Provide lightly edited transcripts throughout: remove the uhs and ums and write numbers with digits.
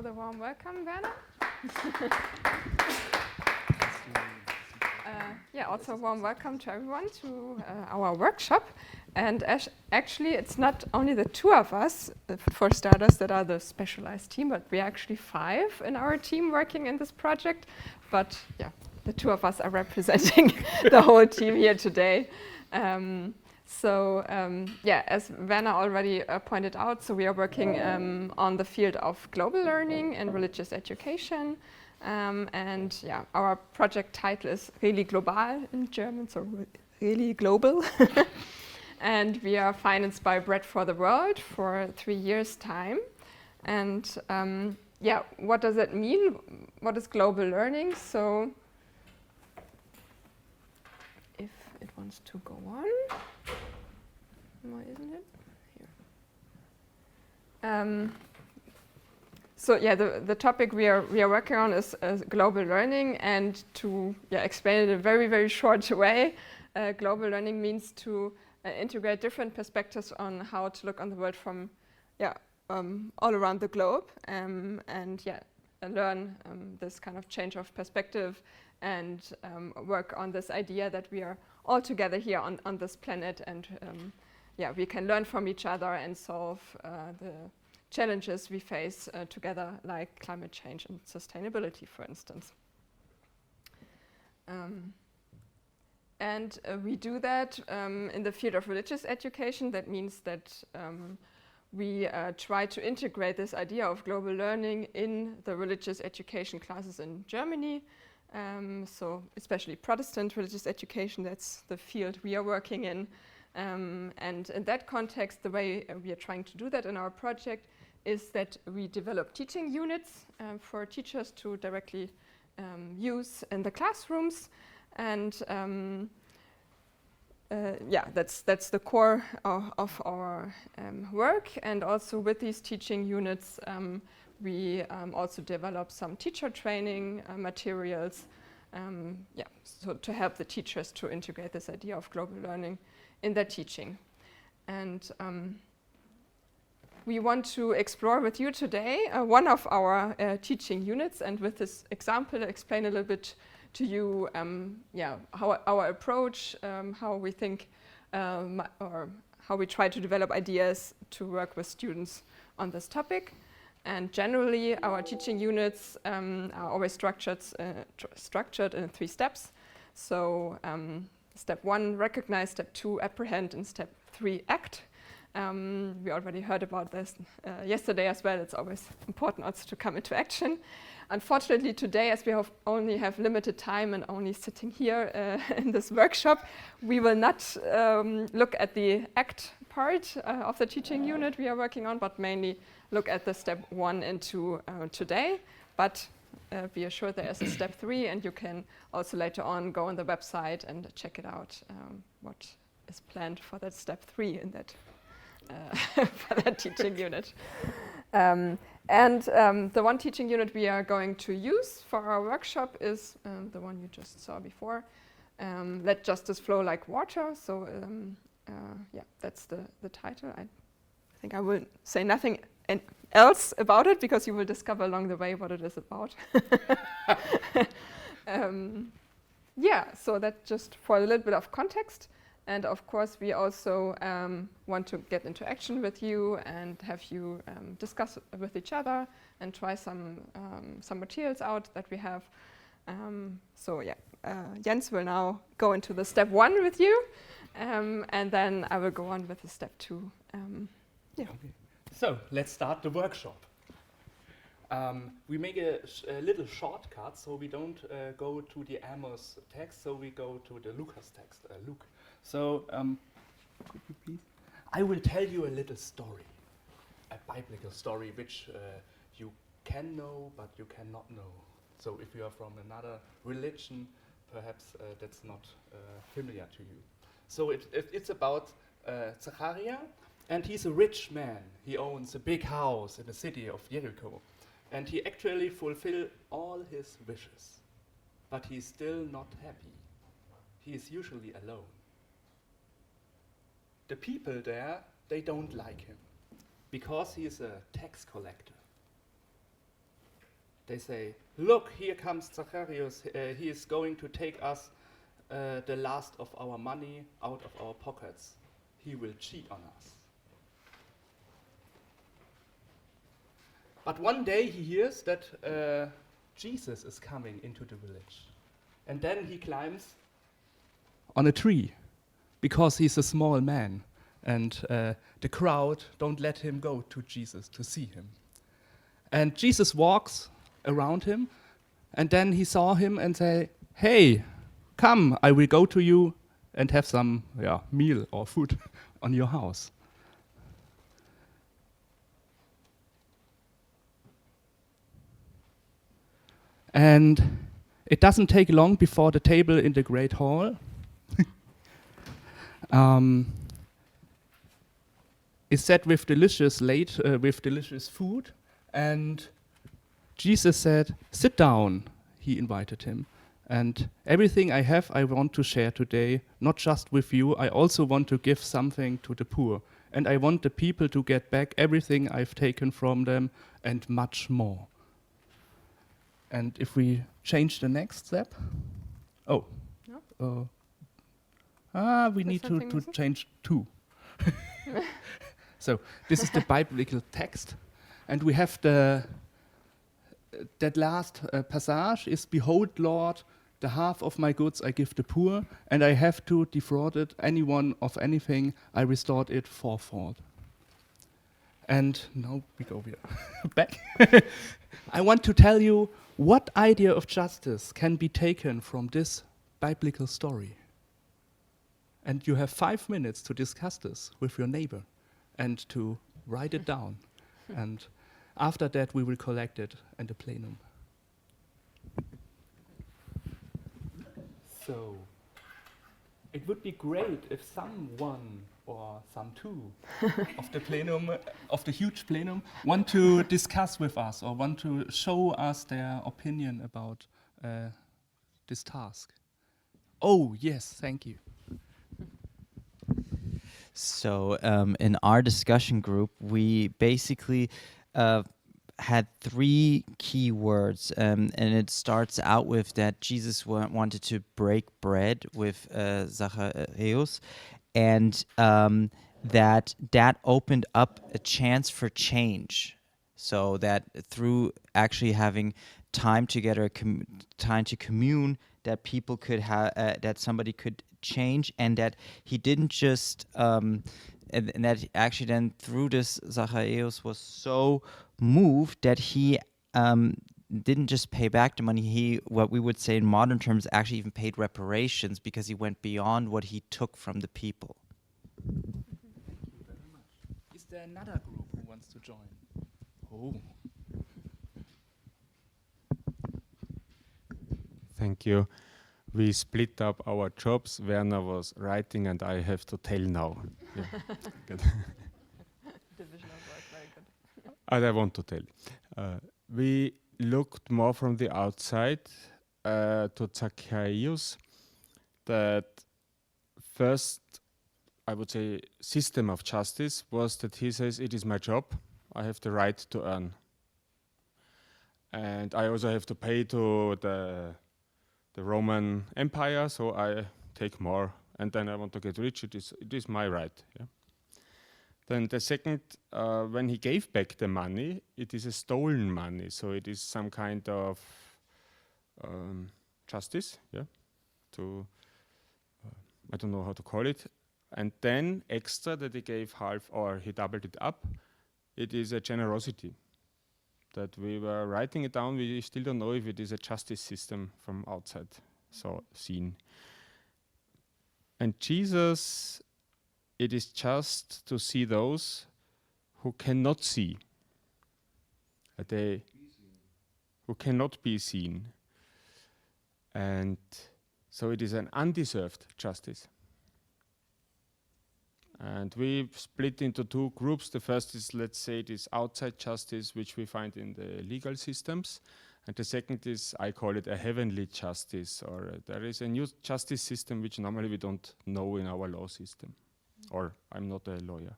the warm welcome, Werner. Also a warm welcome to everyone to our workshop. And actually, it's not only the two of us, for starters, that are the specialized team, but we're actually 5 in our team working in this project. But yeah, the two of us are representing the whole team here today. As Werner already pointed out, so we are working on the field of global learning and religious education. Our project title is ReliGlobal in German, so ReliGlobal. And we are financed by Bread for the World for 3 years' time. And what does it mean? What is global learning? So if it wants to go on, why isn't it? Here. The topic we are working on is global learning, and to explain it in a very, very short way, global learning means to integrate different perspectives on how to look on the world from all around the globe, and learn this kind of change of perspective and work on this idea that we are all together here on this planet, and we can learn from each other and solve the challenges we face together, like climate change and sustainability, for instance. We do that in the field of religious education. That means that we try to integrate this idea of global learning in the religious education classes in Germany. So especially Protestant religious education, that's the field we are working in. And in that context, the way we are trying to do that in our project is that we develop teaching units for teachers to directly use in the classrooms. And that's the core of our work. And also with these teaching units, we also develop some teacher training materials, so to help the teachers to integrate this idea of global learning in their teaching. And we want to explore with you today one of our teaching units, and with this example explain a little bit to you how our approach, how we think, or how we try to develop ideas to work with students on this topic. And generally, our teaching units are always structured in 3 steps. So step 1, recognize, step 2, apprehend, and step 3, act. We already heard about this yesterday as well. It's always important also to come into action. Unfortunately, today, as we only have limited time and only sitting here in this workshop, we will not look at the act part of the teaching unit we are working on, but mainly look at the step 1 and 2 today. But be assured there is a step 3, and you can also later on go on the website and check it out, what is planned for that step 3 in that for that teaching unit. The one teaching unit we are going to use for our workshop is the one you just saw before, Let Justice Flow Like Water. So that's the title. I think I will say nothing else about it, because you will discover along the way what it is about. So that just for a little bit of context. And of course, we also want to get into action with you and have you discuss with each other and try some materials out that we have. Jens will now go into the step 1 with you, and then I will go on with the step 2. Okay. So let's start the workshop. We make a little shortcut, so we don't go to the Amos text, so we go to the Lucas text, Luke. So, could you please? I will tell you a little story, a biblical story, which you can know, but you cannot know. So if you are from another religion, perhaps that's not familiar to you. So it's about Zachariah, and he's a rich man. He owns a big house in the city of Jericho, and he actually fulfills all his wishes, but he's still not happy. He is usually alone. The people there, they don't like him because he is a tax collector. they say, "Look, here comes Zacharias. He is going to take us the last of our money out of our pockets. He will cheat on us." But one day he hears that Jesus is coming into the village. And then he climbs on a tree because he's a small man. And the crowd don't let him go to Jesus to see him. And Jesus walks around him, and then he saw him and say, "Hey, come, I will go to you and have some meal or food on your house." And it doesn't take long before the table in the great hall is set with delicious food, and Jesus said, "Sit down," he invited him. "And everything I have, I want to share today, not just with you, I also want to give something to the poor. And I want the people to get back everything I've taken from them and much more." And if we change the next step, we need to change 2. So this is the biblical text, and we have that last passage is, "Behold, Lord, the half of my goods I give the poor, and I have to defrauded anyone of anything, I restored it fourfold." And now we go here back. I want to tell you what idea of justice can be taken from this biblical story. And you have 5 minutes to discuss this with your neighbor and to write it down. And after that, we will collect it in the plenum. So, it would be great if someone or some two of the plenum, of the huge plenum, want to discuss with us or want to show us their opinion about this task. Oh, yes, thank you. So in our discussion group, we basically had 3 key words, and it starts out with that Jesus wanted to break bread with Zacharias, and that opened up a chance for change. So that through actually having time together, time to commune, that people could have, that somebody could change, and that he didn't just, and that actually then through this Zacharias was so moved that he didn't just pay back the money, he, what we would say in modern terms, actually even paid reparations because he went beyond what he took from the people. Thank you very much. Is there another group who wants to join? Oh. Thank you. We split up our jobs. Werner was writing and I have to tell now. Yeah. Good. Division of work, very good. And I want to tell. We looked more from the outside to Zacchaeus. That first, I would say, system of justice was that he says, it is my job, I have the right to earn. And I also have to pay to the Roman Empire, so I take more, and then I want to get rich, it is my right. Yeah. Then the second, when he gave back the money, it is a stolen money, so it is some kind of justice, yeah, to, I don't know how to call it. And then extra that he gave half, or he doubled it up, it is a generosity. That we were writing it down, we still don't know if it is a justice system from outside, so seen. And Jesus, it is just to see those who cannot see, who cannot be seen. And so it is an undeserved justice. And we split into 2 groups. The first is, let's say, this outside justice, which we find in the legal systems. And the second is, I call it a heavenly justice, or there is a new justice system which normally we don't know in our law system. Or I'm not a lawyer.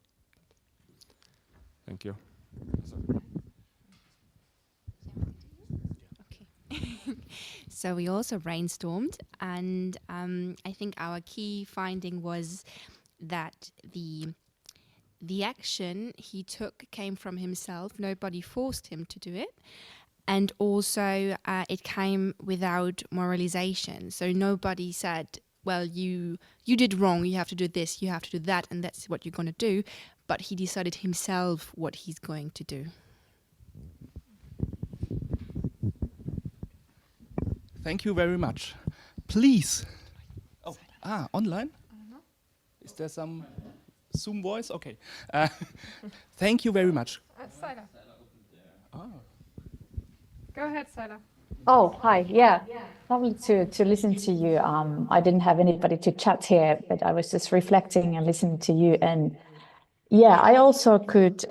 Thank you. So we also brainstormed, and I think our key finding was that the action he took came from himself. Nobody forced him to do it. And also it came without moralization. So nobody said, well, you did wrong, you have to do this, you have to do that, and that's what you're going to do. But he decided himself what he's going to do. Thank you very much. Please. Oh, online? Is there some Zoom voice? Okay. Thank you very much. Sila. Go ahead, Sila. Oh, hi. Yeah, lovely to listen to you. I didn't have anybody to chat here, but I was just reflecting and listening to you. And yeah, I also could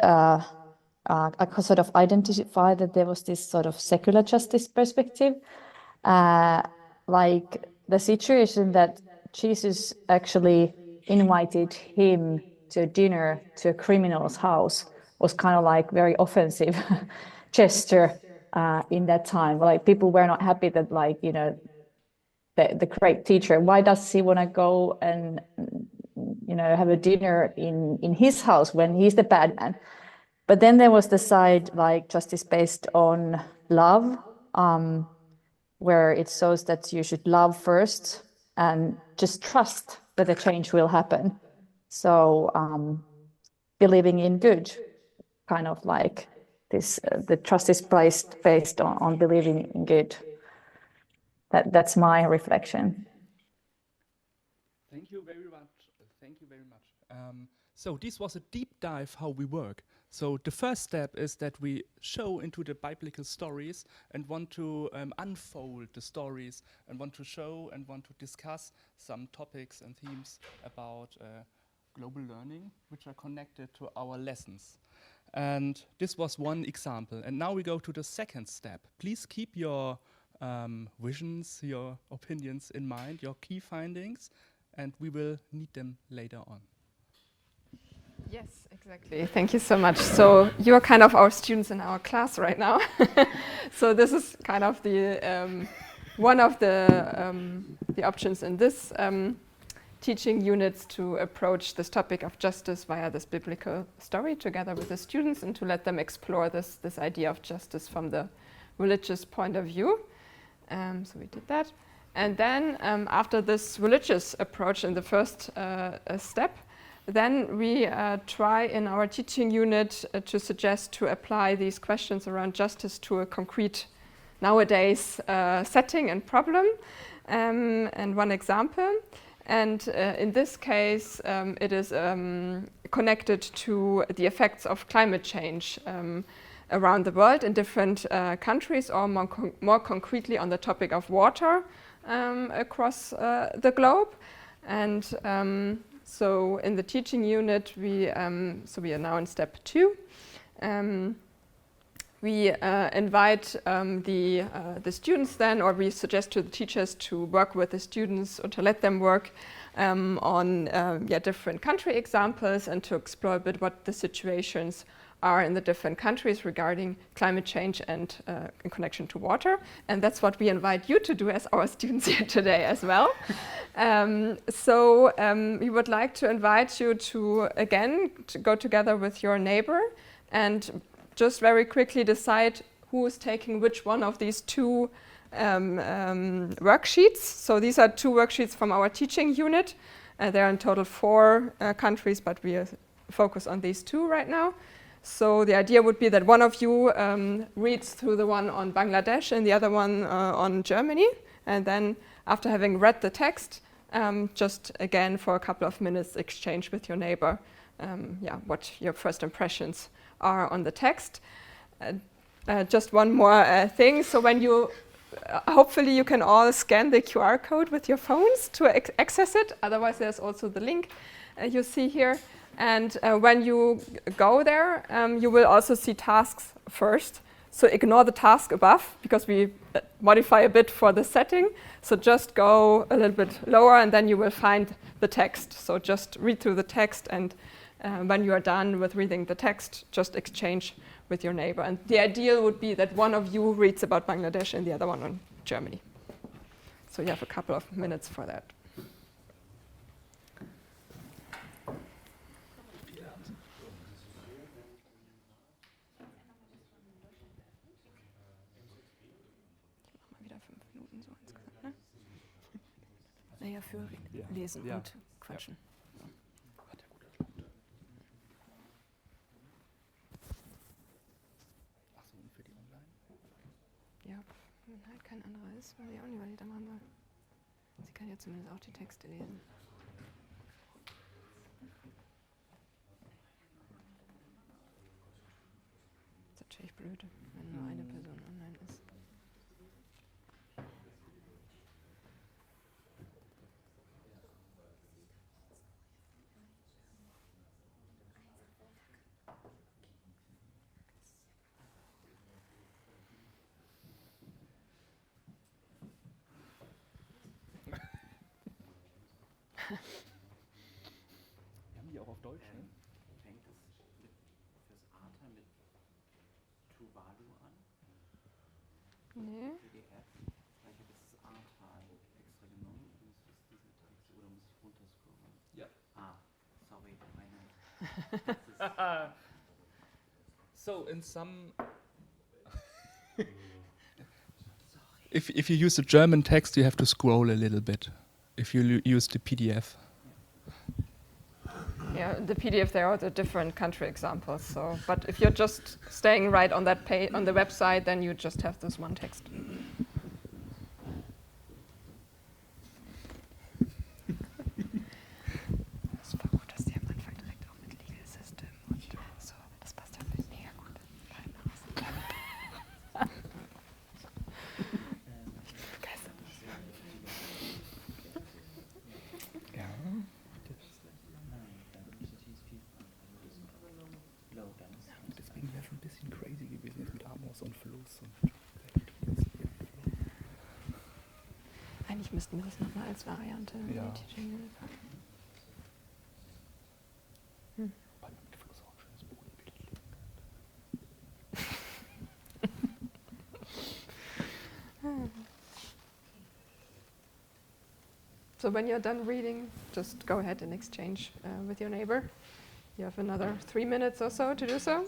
I could sort of identify that there was this sort of secular justice perspective, like the situation that Jesus actually invited him to dinner to a criminal's house was kind of like very offensive gesture in that time. Like people were not happy that, like, you know, the great teacher, why does he want to go and, you know, have a dinner in his house when he's the bad man? But then there was the side, like, justice based on love, where it shows that you should love first and just trust that the change will happen. So believing in good, kind of like this, the trust is placed based on believing in good. That's my reflection. Thank you very much. Thank you very much. So this was a deep dive how we work. So the first step is that we show into the biblical stories and want to unfold the stories and want to show and want to discuss some topics and themes about global learning, which are connected to our lessons. And this was one example. And now we go to the second step. Please keep your visions, your opinions in mind, your key findings, and we will need them later on. Yes, exactly. Thank you so much. So you're kind of our students in our class right now. So this is kind of the one of the options in this teaching units to approach this topic of justice via this biblical story together with the students and to let them explore this idea of justice from the religious point of view. So we did that. And then after this religious approach in the first step, then we try in our teaching unit to suggest to apply these questions around justice to a concrete nowadays setting and problem. And one example. And in this case, it is connected to the effects of climate change around the world in different countries, or more concretely on the topic of water across the globe. And so in the teaching unit, we are now in step 2. We invite the students then, or we suggest to the teachers to work with the students or to let them work on different country examples and to explore a bit what the situations are in the different countries regarding climate change and in connection to water. And that's what we invite you to do as our students here today as well. So we would like to invite you to, again, to go together with your neighbor and just very quickly decide who is taking which one of these 2 worksheets. So these are 2 worksheets from our teaching unit. There are in total 4 countries, but we focus on these 2 right now. So the idea would be that one of you reads through the one on Bangladesh and the other one on Germany. And then after having read the text, just again for a couple of minutes exchange with your neighbor what your first impressions are on the text. Just one more thing. So when you, hopefully you can all scan the QR code with your phones to access it. Otherwise there's also the link you see here. And when you go there, you will also see tasks first. So ignore the task above because we modify a bit for the setting. So just go a little bit lower and then you will find the text. So just read through the text, and when you are done with reading the text, just exchange with your neighbor. And the ideal would be that one of you reads about Bangladesh and the other one on Germany. So you have a couple of minutes for that. Naja, für Lesen und Quatschen. Achso, und für die Online? Ja, wenn halt kein anderer ist, weil ich auch nicht, weil ich da machen soll. Sie kann ja zumindest auch die Texte lesen. Das ist natürlich blöd, wenn nur eine Person online ist. Wir haben die auch auf Deutsch, ne? Fängt es fürs Arter mit Tuvalu an? Nee. Für die App? Weil ich habe jetzt das Arter extra genommen. Muss das diese Texte oder muss ich runterscrollen? Ja. Ah, sorry, meine. So in some if you use the German text, you have to scroll a little bit. If you use the PDF. Yeah, the PDF, there are the different country examples. So, but if you're just staying right on that page on the website, then you just have this one text. Das war gut, dass die am Anfang direkt auch mit Legal System und so. Das passt ja mega gut. Ich bin begeistert. Ja. Deswegen wäre es ein bisschen crazy gewesen jetzt mit Amos und Fluss. Eigentlich müssten wir das nochmal als Variante in Ja. die Teaching Unit packen. Beim Fluss auch ein schönes Bodenbild. So when you're done reading, just go ahead and exchange with your neighbor. You have another 3 minutes or so to do so.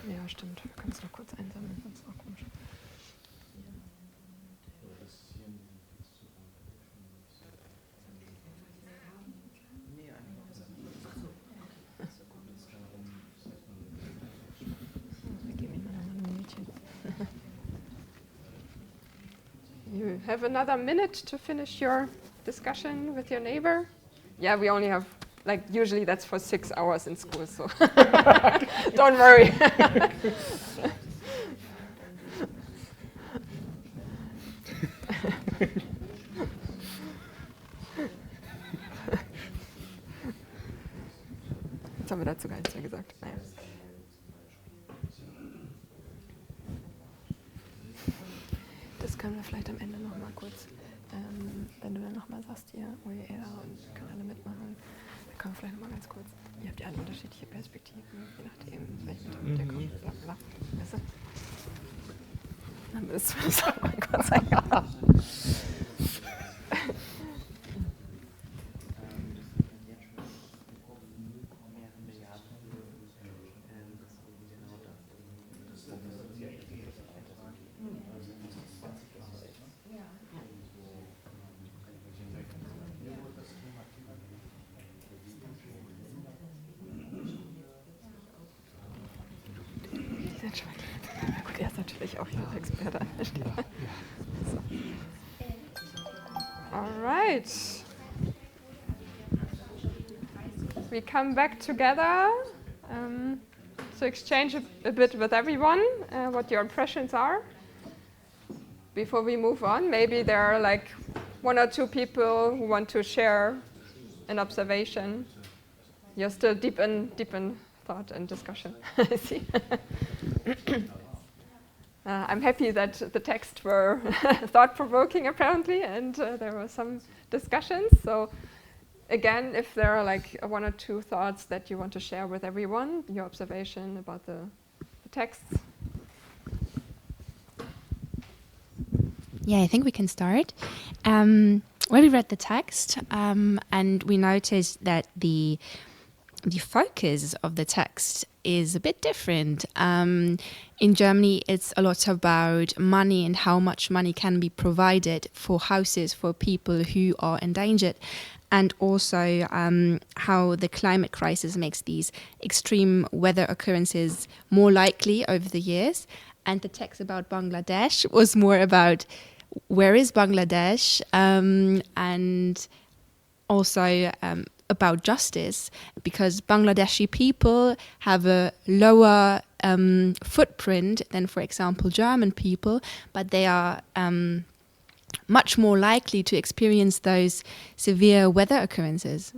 Ja, stimmt. Wir können es noch kurz einsammeln, das ist auch komisch. Wir geben ihm noch mal ein Minütchen. You have another minute to finish your discussion with your neighbor. Yeah, we only have, like, usually that's for 6 hours in school, so don't worry. Jetzt haben wir dazu gar nichts mehr gesagt. Naja. Das können wir vielleicht am Ende noch mal kurz, wenn du dann noch mal sagst, hier, OER und kann alle mitmachen, dann können wir vielleicht noch mal ganz kurz, ihr habt ja alle unterschiedliche Perspektiven, je nachdem, welche mit der kommt, bla bla. Weißt du? Dann müssen wir das auch mal kurz sagen. Management. Gut, er ist natürlich auch hier Experte. So. All right. We come back together to exchange a bit with everyone what your impressions are. Before we move on, maybe there are like one or two people who want to share an observation. You're still deep in thought and discussion. I see. I'm happy that the texts were thought-provoking apparently, and there were some discussions. So again, if there are like one or two thoughts that you want to share with everyone, your observation about the texts. Yeah, I think we can start. Well, we read the text, and we noticed that the focus of the text is a bit different. In Germany, it's a lot about money and how much money can be provided for houses for people who are endangered, and also how the climate crisis makes these extreme weather occurrences more likely over the years. And the text about Bangladesh was more about where is Bangladesh, and also about justice, because Bangladeshi people have a lower footprint than, for example, German people, but they are much more likely to experience those severe weather occurrences.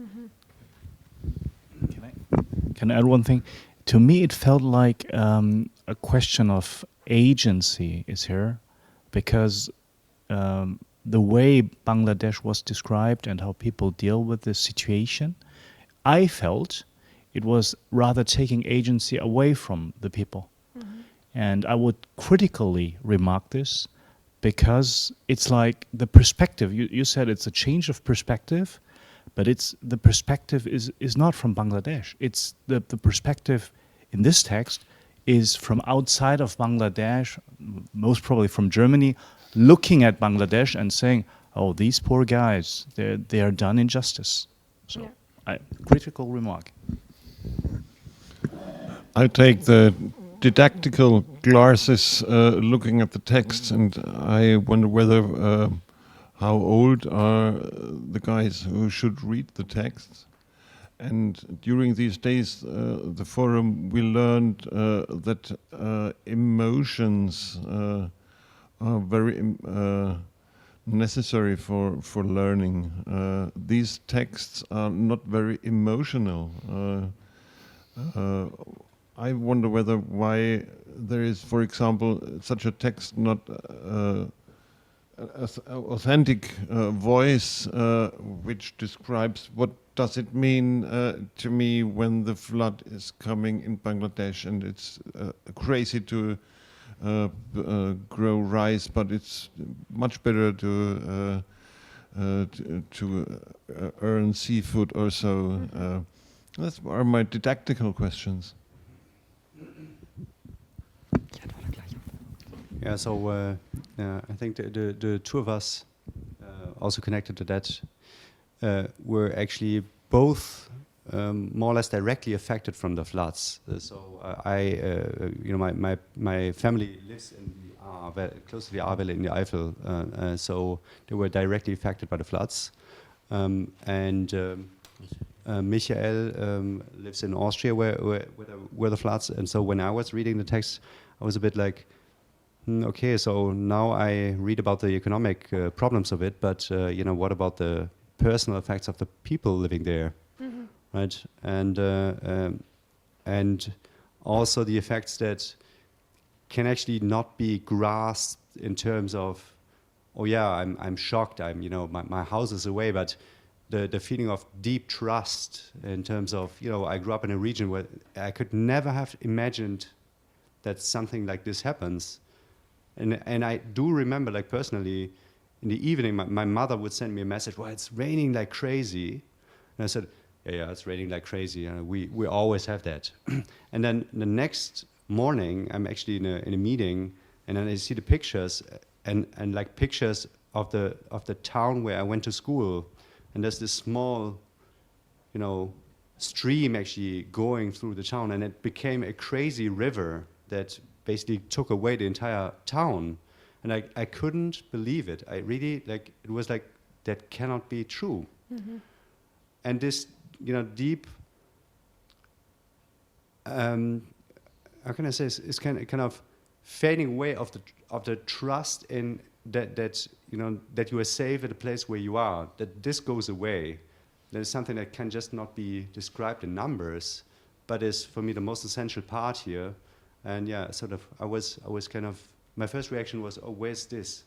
Can I add one thing? To me, it felt like a question of agency is here, because the way Bangladesh was described and how people deal with the situation, I felt it was rather taking agency away from the people. And I would critically remark this, because it's like the perspective, you said it's a change of perspective, but it's the perspective is not from Bangladesh. It's the perspective in this text is from outside of Bangladesh, most probably from Germany, looking at Bangladesh and saying, oh, these poor guys, they are done injustice. So, critical remark. I take the didactical glasses looking at the text, and I wonder whether how old are the guys who should read the text. And during these days, the forum, we learned that emotions are very necessary for learning. These texts are not very emotional. I wonder why there is, for example, such a text not authentic voice which describes what does it mean to me when the flood is coming in Bangladesh, and it's crazy to grow rice, but it's much better to earn seafood or so. Those are my didactical questions. Yeah, so I think the two of us, also connected to that, were actually both more or less directly affected from the floods. My family lives in the Ahr, close to the Ahrwelle in the Eifel, so they were directly affected by the floods. Michael lives in Austria, where the floods. And so when I was reading the text, I was a bit like, okay, so now I read about the economic problems of it, but what about the personal effects of the people living there, right? And also the effects that can actually not be grasped in terms of, oh yeah, I'm shocked, my house is away, but the feeling of deep trust in terms of, I grew up in a region where I could never have imagined that something like this happens. And I do remember, like personally, in the evening, my mother would send me a message, well, it's raining like crazy. And I said, yeah, it's raining like crazy. We always have that. And then the next morning, I'm actually in a meeting, and then I see the pictures, and like pictures of the town where I went to school. And there's this small, stream actually going through the town, and it became a crazy river that basically took away the entire town. And I couldn't believe it. I really, like, it was like, that cannot be true. And this, deep, how can I say, is kind of fading away of the trust in that you are safe at the place where you are, that this goes away. That is something that can just not be described in numbers, but is for me the most essential part here. And yeah, sort of, I was kind of, my first reaction was, oh, where's this?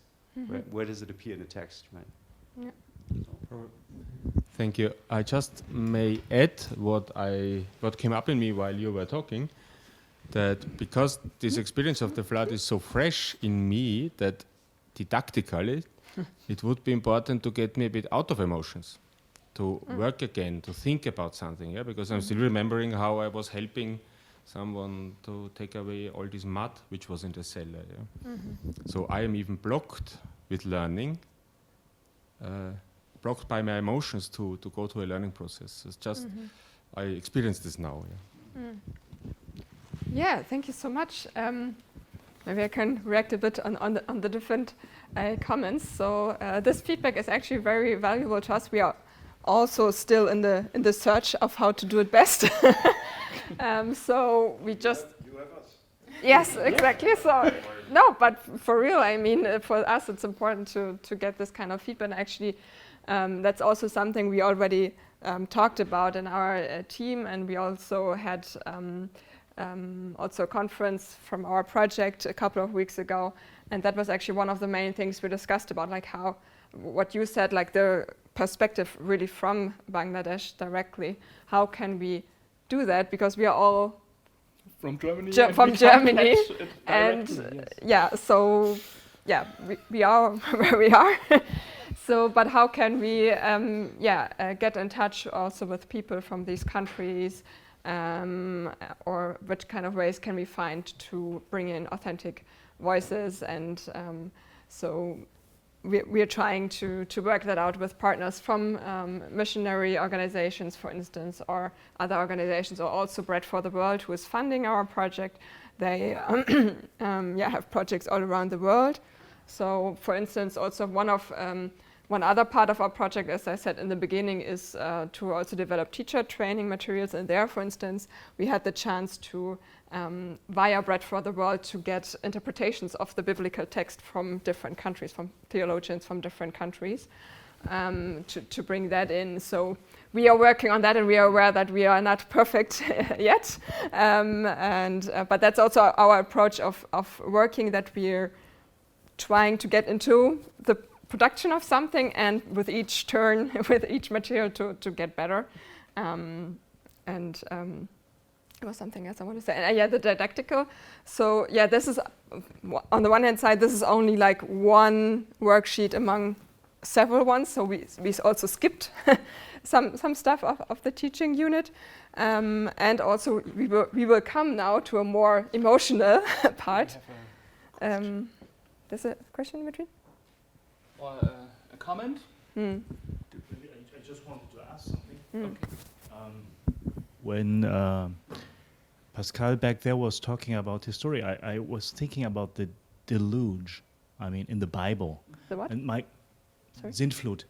Where does it appear in the text, right? Yeah. Thank you. I just may add what came up in me while you were talking, that because this experience of the flood is so fresh in me, that didactically it would be important to get me a bit out of emotions, to work again, to think about something, yeah, because I'm still remembering how I was helping someone to take away all this mud which was in the cellar. Yeah? So I am even blocked with learning, blocked by my emotions to go to a learning process. It's just, I experience this now. Yeah. Yeah, thank you so much. Maybe I can react a bit on the different comments. So this feedback is actually very valuable to us. We are also still in the search of how to do it best. So we just. You have us. Yes, exactly. So no, but for real, I mean, for us, it's important to get this kind of feedback. Actually, that's also something we already talked about in our team, and we also had. Also a conference from our project a couple of weeks ago, and that was actually one of the main things we discussed about, like how, what you said, like the perspective really from Bangladesh directly. How can we do that? Because we are all from Germany. From Germany, and yeah, so yeah, we are where we are. So, but how can we, get in touch also with people from these countries? Or what kind of ways can we find to bring in authentic voices? And so we are trying to work that out with partners from missionary organizations, for instance, or other organizations, or also Bread for the World, who is funding our project. They have projects all around the world. So, for instance, also one other part of our project, as I said in the beginning, is to also develop teacher training materials. And there, for instance, we had the chance to, via Bread for the World, to get interpretations of the biblical text from different countries, from theologians from different countries, to bring that in. So we are working on that, and we are aware that we are not perfect yet. But that's also our approach of working, that we're trying to get into the production of something, and with each turn, with each material to get better. There was something else I want to say. And, the didactical. So this is, on the one hand side, this is only like one worksheet among several ones. So we also skipped some stuff of the teaching unit. And also we will come now to a more emotional part. There's a question in between? Or a comment? I just wanted to ask something. Okay. When Pascal back there was talking about his story, I was thinking about the deluge. I mean, in the Bible. The what? And Sintflut.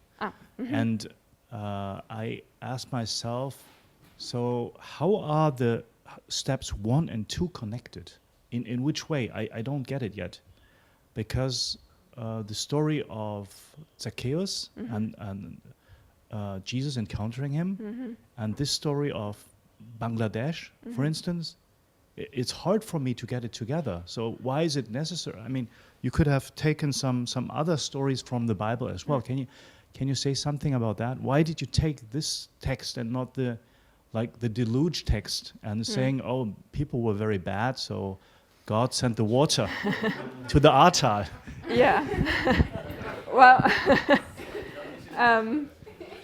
And I asked myself, so how are the steps 1 and 2 connected? In which way? I don't get it yet. Because the story of Zacchaeus and Jesus encountering him, and this story of Bangladesh, for instance, it's hard for me to get it together. So why is it necessary? I mean, you could have taken some other stories from the Bible as well. Can you say something about that? Why did you take this text and not the deluge text and saying, oh, people were very bad, so God sent the water to the Ahrtal? Yeah. Well,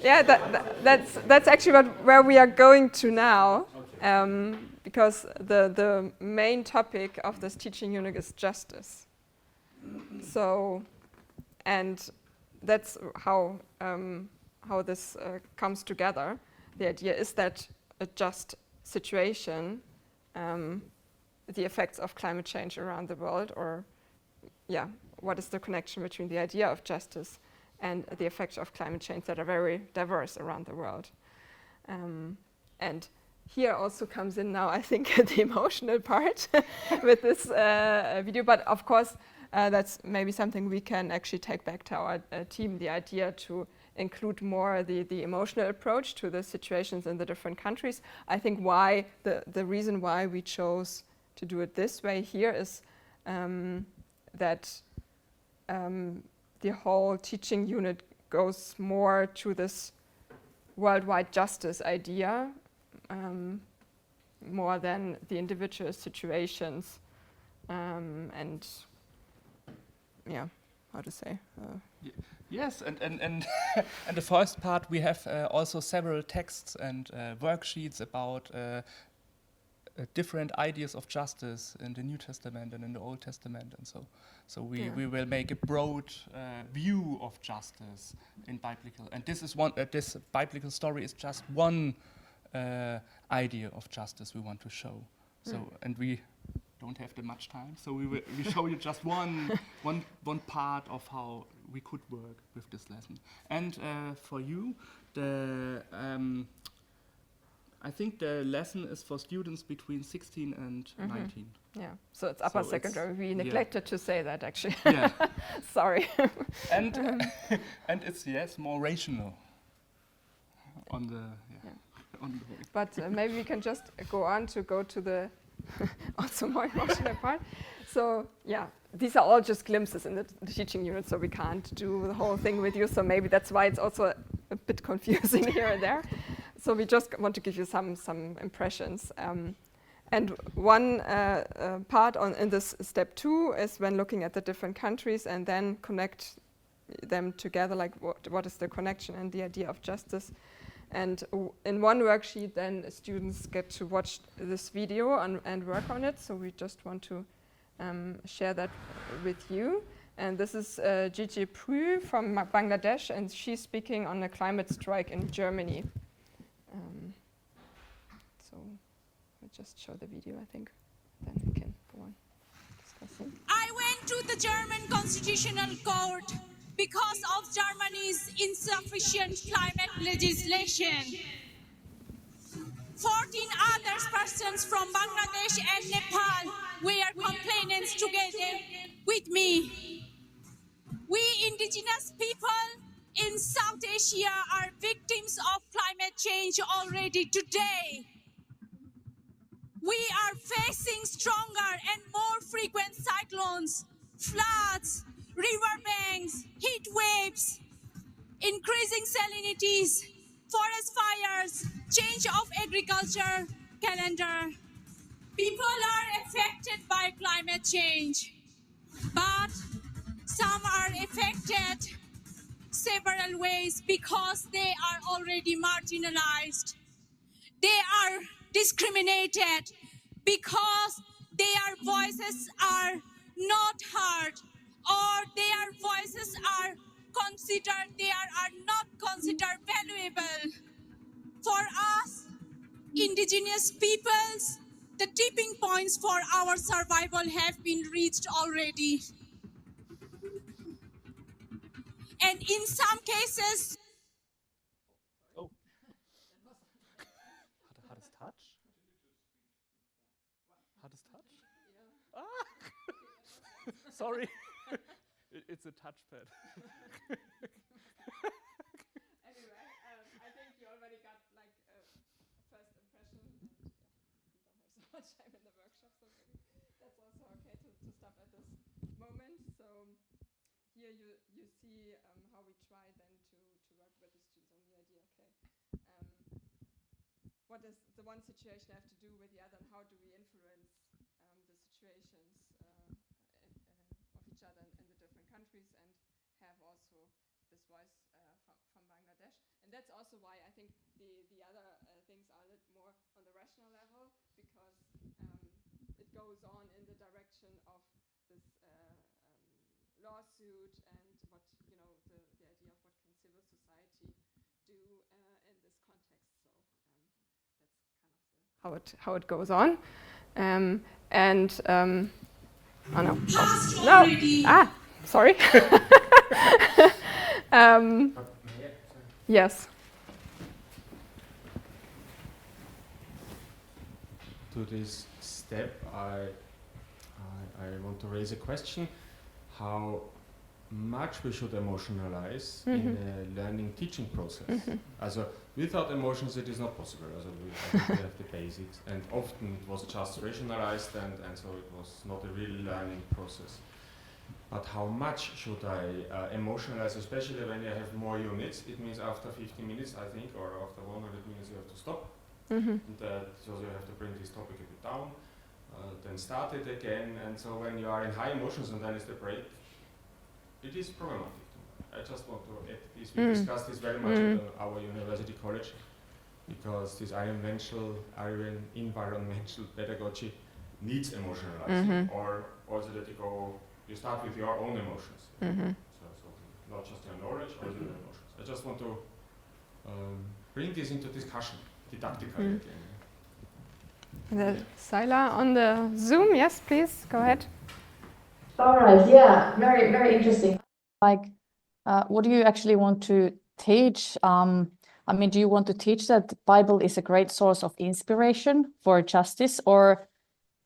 that's actually where we are going to now, because the main topic of this teaching unit is justice. So, and that's how this comes together. The idea is that a just situation the effects of climate change around the world, or what is the connection between the idea of justice and the effects of climate change that are very diverse around the world. And here also comes in now, I think, the emotional part with this video, but of course that's maybe something we can actually take back to our team, the idea to include more the emotional approach to the situations in the different countries. I think why the reason why we chose to do it this way here is that the whole teaching unit goes more to this worldwide justice idea more than the individual situations and how to say. Yes, and and the first part we have also several texts and worksheets about different ideas of justice in the New Testament and in the Old Testament, and so we will make a broad view of justice in biblical. And this is this biblical story is just one idea of justice we want to show. So and we don't have that much time, so we show you just one part of how we could work with this lesson. And for you, I think the lesson is for students between 16 and 19. Yeah, so it's upper secondary. We neglected to say that, actually. Yeah. Sorry. And and it's more rational on the on the way. But maybe we can just go to the also more emotional part. So these are all just glimpses in the teaching unit, so we can't do the whole thing with you. So maybe that's why it's also a bit confusing here and there. So we just want to give you some impressions. And one part in this step 2 is when looking at the different countries and then connect them together, like what is the connection and the idea of justice. And in one worksheet, then students get to watch this video and work on it. So we just want to share that with you. And this is Gigi Prue from Bangladesh, and she's speaking on a climate strike in Germany. So we'll just show the video, I think. Then we can go on discussing. I went to the German Constitutional Court because of Germany's insufficient climate legislation. 14 other persons from Bangladesh and Nepal were complainants together with me. We indigenous people in South Asia are victims of climate change already today. We are facing stronger and more frequent cyclones, floods, riverbanks, heat waves, increasing salinities, forest fires, change of agriculture calendar. People are affected by climate change, but some are affected several ways because they are already marginalized. They are discriminated because their voices are not heard, or their voices are not considered valuable. For us, indigenous peoples, the tipping points for our survival have been reached already. And in some cases... Oh. How does touch? How does touch? Yeah. Ah! Sorry. It's a touchpad. Anyway, I think you already got like a first impression, and we don't have so much time in the workshop, so maybe that's also okay to stop at this moment. So here you see how we try then to work with the students on the idea, what does the one situation have to do with the other, and how do we influence the situations of each other in the different countries, and have also this voice from Bangladesh. And that's also why I think the other things are a little more on the rational level, because it goes on in the direction of this lawsuit and what, the idea of what can civil society do in this context. So that's kind of how it goes on. Oh no! No! Ah, sorry. Yes. To this step, I want to raise a question: how much we should emotionalize in the learning-teaching process. Also, without emotions, it is not possible. Also, we have the basics, and often it was just rationalized, and so it was not a real learning process. But how much should I emotionalize, especially when you have more units? It means after 50 minutes, I think, or after 100 minutes, you have to stop. And, so you have to bring this topic a bit down, then start it again. And so when you are in high emotions and then is the break, it is problematic. I just want to add this. We discussed this very much at our university college, because this environmental pedagogy needs emotionalizing, or also that you start with your own emotions. So not just your knowledge, also your emotions. I just want to bring this into discussion, didactically again. Sila on the Zoom, yes, please, go ahead. All right, yeah, very, very interesting. Like, what do you actually want to teach? I mean, do you want to teach that the Bible is a great source of inspiration for justice, or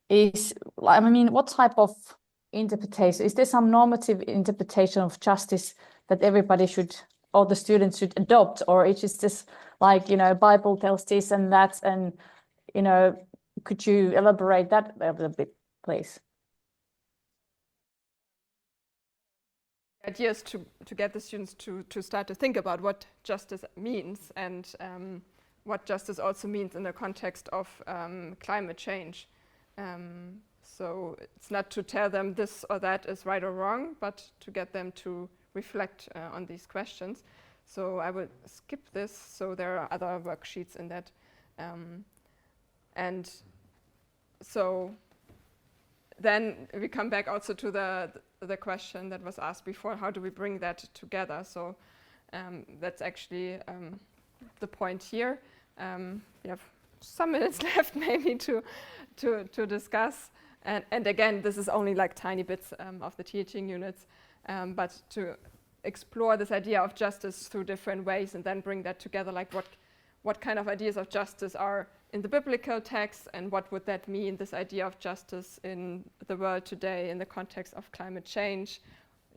what type of interpretation? Is there some normative interpretation of justice that everybody should, all the students should adopt, or is it just like, Bible tells this and that, and, could you elaborate that a little bit, please? The idea is to get the students to start to think about what justice means, and what justice also means in the context of climate change. So it's not to tell them this or that is right or wrong, but to get them to reflect on these questions. So I will skip this, so there are other worksheets in that. And so then we come back also to the question that was asked before: how do we bring that together? So that's actually the point here. We have some minutes left maybe to discuss. And again, this is only like tiny bits of the teaching units, but to explore this idea of justice through different ways, and then bring that together, like what kind of ideas of justice are in the biblical text, and what would that mean, this idea of justice in the world today in the context of climate change,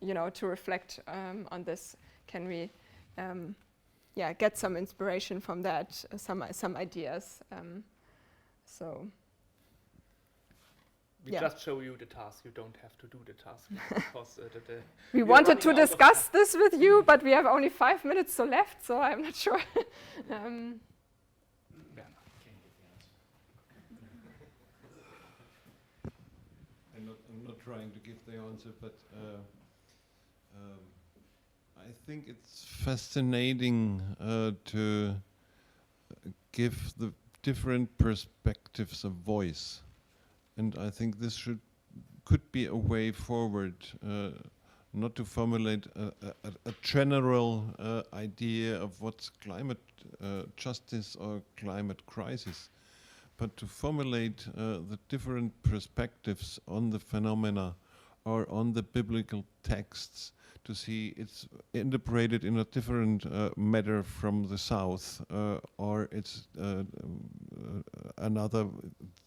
to reflect on this. Can we get some inspiration from that, some ideas. We just show you the task. You don't have to do the task. Because we wanted to discuss this with you, but we have only 5 minutes left, so I'm not sure. I'm not trying to give the answer, but I think it's fascinating to give the different perspectives a voice. And I think this could be a way forward, not to formulate a general idea of what's climate justice or climate crisis, but to formulate the different perspectives on the phenomena or on the biblical texts, to see it's interpreted in a different manner from the south, or it's another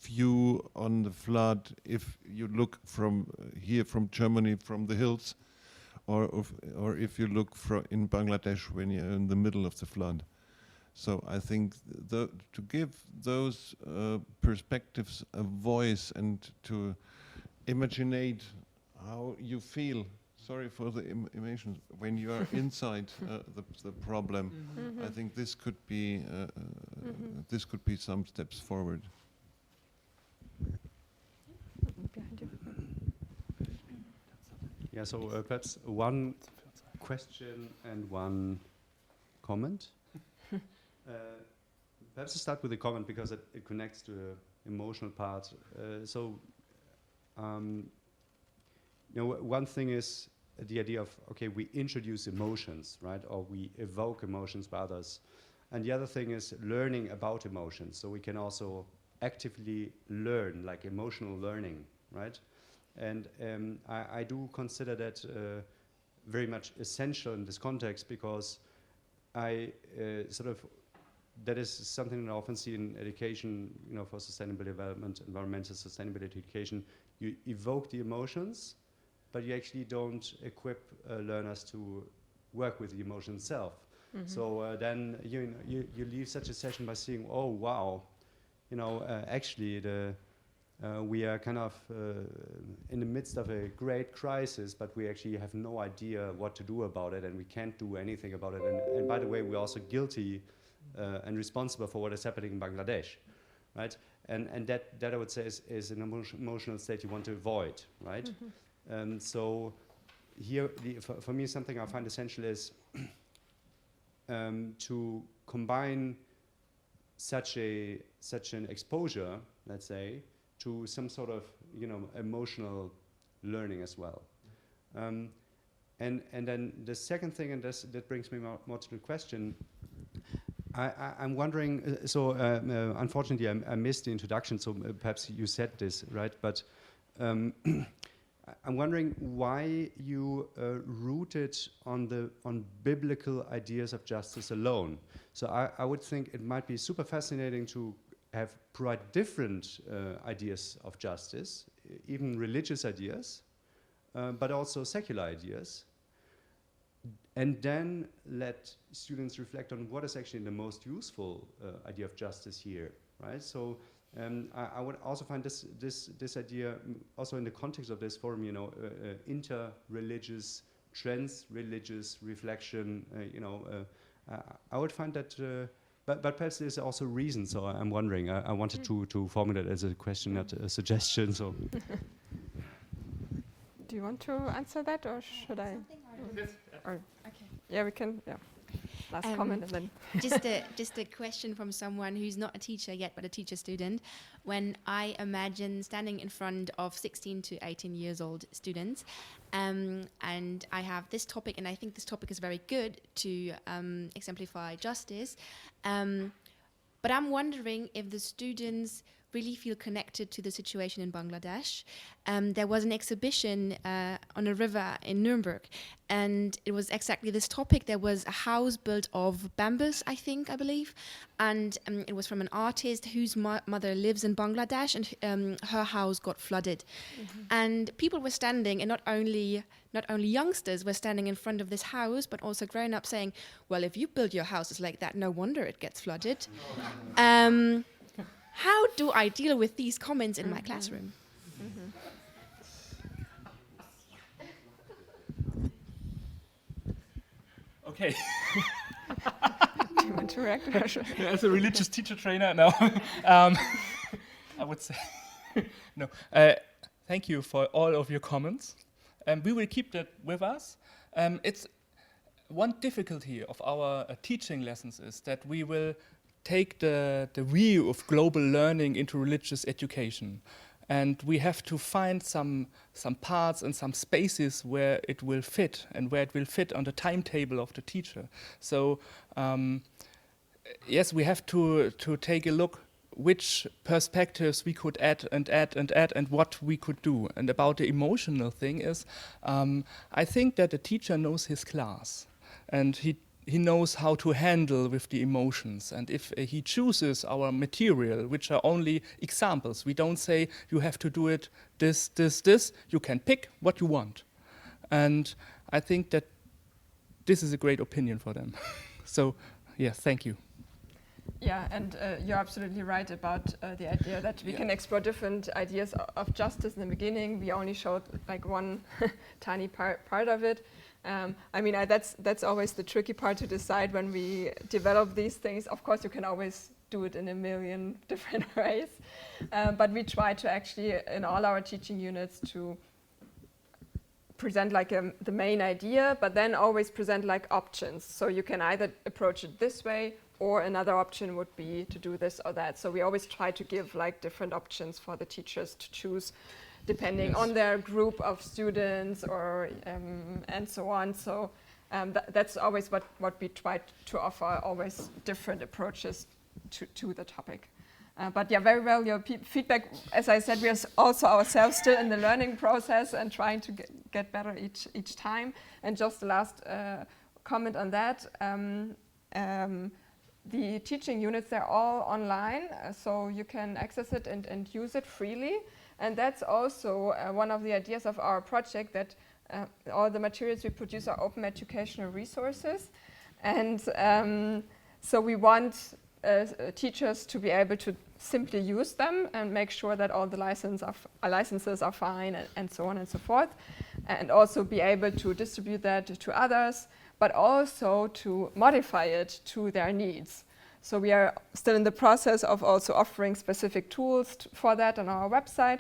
view on the flood if you look from here from Germany, from the hills, or if you look in Bangladesh when you're in the middle of the flood. So I think to give those perspectives a voice, and to imaginate how you feel. Sorry for the emotions. When you are inside the problem, I think this could be some steps forward. Yeah. So perhaps one question and one comment. Perhaps to start with a comment, because it connects to the emotional part. One thing is the idea of, okay, we introduce emotions, right? Or we evoke emotions by others. And the other thing is learning about emotions. So we can also actively learn, like emotional learning, right? And I do consider that very much essential in this context, because I that is something that I often see in education, for sustainable development, environmental sustainability education. You evoke the emotions, but you actually don't equip learners to work with the emotion itself. Mm-hmm. So then you leave such a session by seeing, oh wow, actually we are kind of in the midst of a great crisis, but we actually have no idea what to do about it, and we can't do anything about it. And by the way, we're also guilty and responsible for what is happening in Bangladesh, right? And that I would say is an emotional state you want to avoid, right? Mm-hmm. So here, for me, something I find essential is to combine such an exposure, let's say, to some sort of emotional learning as well. And then the second thing, and that brings me more to the question. I'm wondering, unfortunately I missed the introduction, so perhaps you said this, right? But I'm wondering why you rooted on biblical ideas of justice alone. So I would think it might be super fascinating to provide different ideas of justice, even religious ideas, but also secular ideas, and then let students reflect on what is actually the most useful idea of justice here, right? So I would also find this idea also in the context of this forum, inter-religious, trans-religious reflection. I would find that, but perhaps there's also reason. So I'm wondering. I wanted to formulate as a question, not a suggestion. So. Do you want to answer that, or should I? Or okay. Yeah, we can. Yeah. Last comment, and then just a question from someone who's not a teacher yet, but a teacher student. When I imagine standing in front of 16 to 18 years old students, and I have this topic, and I think this topic is very good to exemplify justice. But I'm wondering if the students really feel connected to the situation in Bangladesh. There was an exhibition on a river in Nuremberg, and it was exactly this topic. There was a house built of bamboos, I believe, and it was from an artist whose mother lives in Bangladesh, and her house got flooded. Mm-hmm. And people were standing, and not only youngsters were standing in front of this house, but also grown-ups saying, well, if you build your houses like that, no wonder it gets flooded. How do I deal with these comments in my classroom? Mm-hmm. Okay. Do you want to react? As a religious teacher trainer, no. I would say no. Thank you for all of your comments. We will keep that with us. It's one difficulty of our teaching lessons is that we will take the view of global learning into religious education. And we have to find some parts and some spaces where it will fit and where it will fit on the timetable of the teacher. So yes, we have to take a look which perspectives we could add and what we could do. And about the emotional thing is, I think that the teacher knows his class, and he knows how to handle with the emotions. And if he chooses our material, which are only examples, we don't say you have to do it this, you can pick what you want. And I think that this is a great opinion for them. So, yes, thank you. Yeah, and you're absolutely right about the idea that we can explore different ideas of justice. In the beginning, we only showed like one tiny part of it. That's always the tricky part to decide when we develop these things. Of course, you can always do it in a million different ways, but we try to actually, in all our teaching units, to present like the main idea, but then always present like options. So you can either approach it this way, or another option would be to do this or that. So we always try to give like different options for the teachers to choose, depending on their group of students or and so on. So that's always what we try to offer, always different approaches to the topic. But yeah, very well your feedback. As I said, we are also ourselves still in the learning process and trying to get better each time. And just the last comment on that. The teaching units, they're all online, so you can access it and use it freely. And that's also one of the ideas of our project, that all the materials we produce are open educational resources. And so we want teachers to be able to simply use them and make sure that all the licenses are fine, and so on and so forth. And also be able to distribute that to others, but also to modify it to their needs. So we are still in the process of also offering specific tools for that on our website.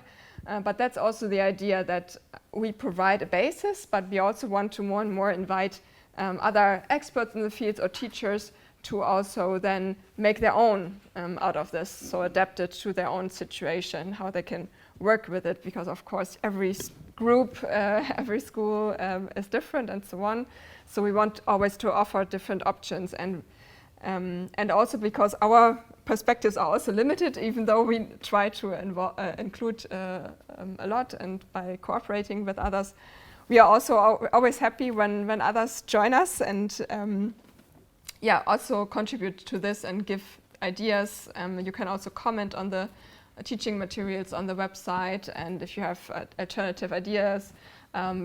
But that's also the idea, that we provide a basis, but we also want to more and more invite other experts in the field or teachers to also then make their own out of this, so adapt it to their own situation, how they can work with it, because of course every group, every school is different and so on. So we want always to offer different options, and also because our perspectives are also limited, even though we try to include a lot, and by cooperating with others. We are also always happy when others join us and also contribute to this and give ideas. You can also comment on the teaching materials on the website, and if you have alternative ideas,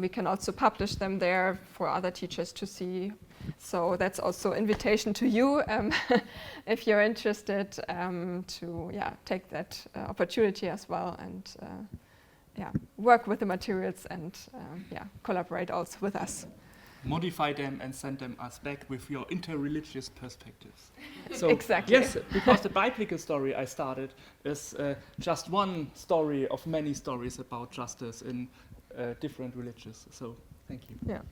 we can also publish them there for other teachers to see. So that's also invitation to you, if you're interested, to take that opportunity as well, and work with the materials and collaborate also with us. Modify them and send them us back with your interreligious perspectives. So exactly. Yes, because the biblical story I started is just one story of many stories about justice in different religions. So thank you. Yeah.